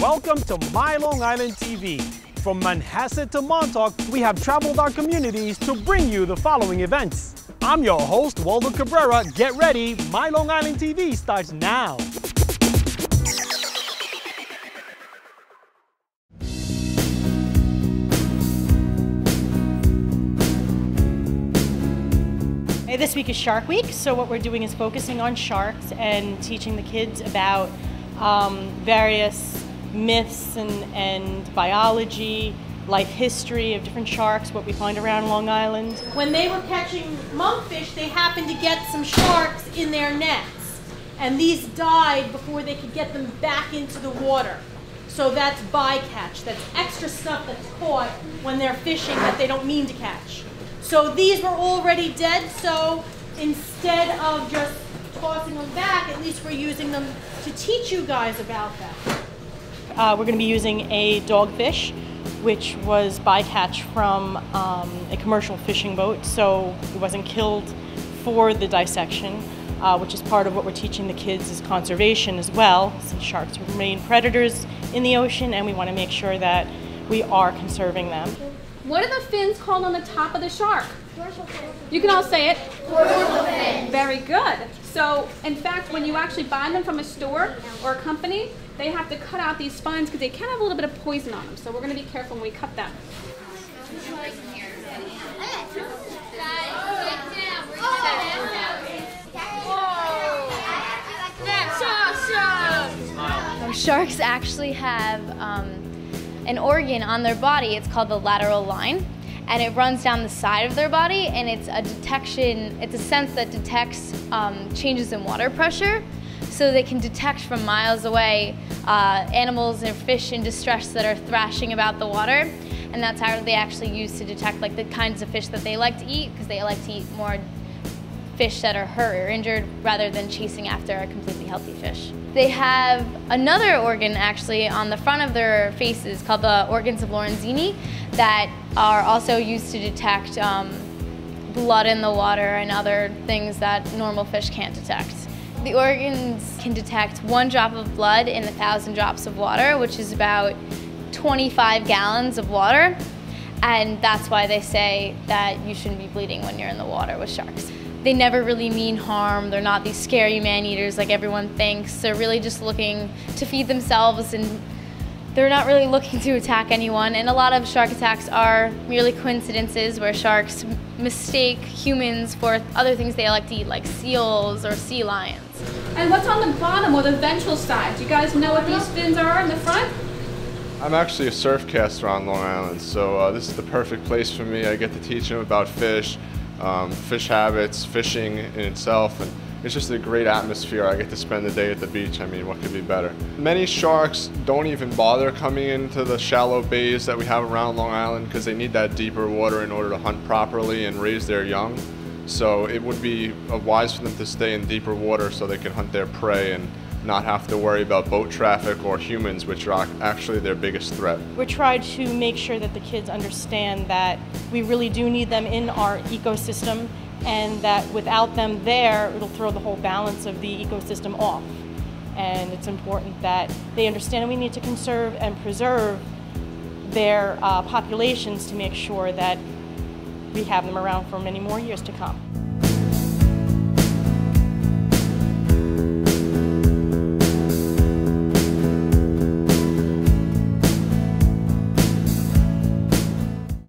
Welcome to My Long Island TV. From Manhasset to Montauk, we have traveled our communities to bring you the following events. I'm your host, Waldo Cabrera. Get ready, My Long Island TV starts now. This week is Shark Week, so what we're doing is focusing on sharks and teaching the kids about various myths and biology, life history of different sharks, what we find around Long Island. When they were catching monkfish, they happened to get some sharks in their nets, and these died before they could get them back into the water. So that's bycatch, that's extra stuff that's caught when they're fishing that they don't mean to catch. So these were already dead, so instead of just tossing them back, at least we're using them to teach you guys about that. We're going to be using a dogfish, which was bycatch from a commercial fishing boat, so it wasn't killed for the dissection, which is part of what we're teaching the kids is conservation as well, since sharks remain predators in the ocean, and we want to make sure that we are conserving them. What are the fins called on the top of the shark? Dorsal fin. You can all say it. Dorsal fin. Very good. So, in fact, when you actually buy them from a store or a company, they have to cut out these spines because they can have a little bit of poison on them. So we're going to be careful when we cut them. That's awesome! Sharks actually have an organ on their body. It's called the lateral line, and it runs down the side of their body, and it's a detection, it's a sense that detects changes in water pressure, so they can detect from miles away animals or fish in distress that are thrashing about the water, and that's how they actually use to detect like the kinds of fish that they like to eat, because they like to eat more fish that are hurt or injured rather than chasing after a completely healthy fish. They have another organ actually on the front of their faces called the organs of Lorenzini that are also used to detect blood in the water and other things that normal fish can't detect. The organs can detect 1 drop of blood in 1,000 drops of water, which is about 25 gallons of water, and that's why they say that you shouldn't be bleeding when you're in the water with sharks. They never really mean harm. They're not these scary man-eaters like everyone thinks. They're really just looking to feed themselves, and they're not really looking to attack anyone. And a lot of shark attacks are merely coincidences where sharks mistake humans for other things they like to eat, like seals or sea lions. And what's on the bottom or the ventral side? Do you guys know what these fins are in the front? I'm actually a surf caster on Long Island, so this is the perfect place for me. I get to teach them about fish. Fish habits, fishing in itself, and it's just a great atmosphere. I get to spend the day at the beach. I mean, what could be better? Many sharks don't even bother coming into the shallow bays that we have around Long Island because they need that deeper water in order to hunt properly and raise their young. So it would be wise for them to stay in deeper water so they can hunt their prey and not have to worry about boat traffic or humans, which are actually their biggest threat. We're trying to make sure that the kids understand that we really do need them in our ecosystem, and that without them there, it'll throw the whole balance of the ecosystem off. And it's important that they understand we need to conserve and preserve their populations to make sure that we have them around for many more years to come.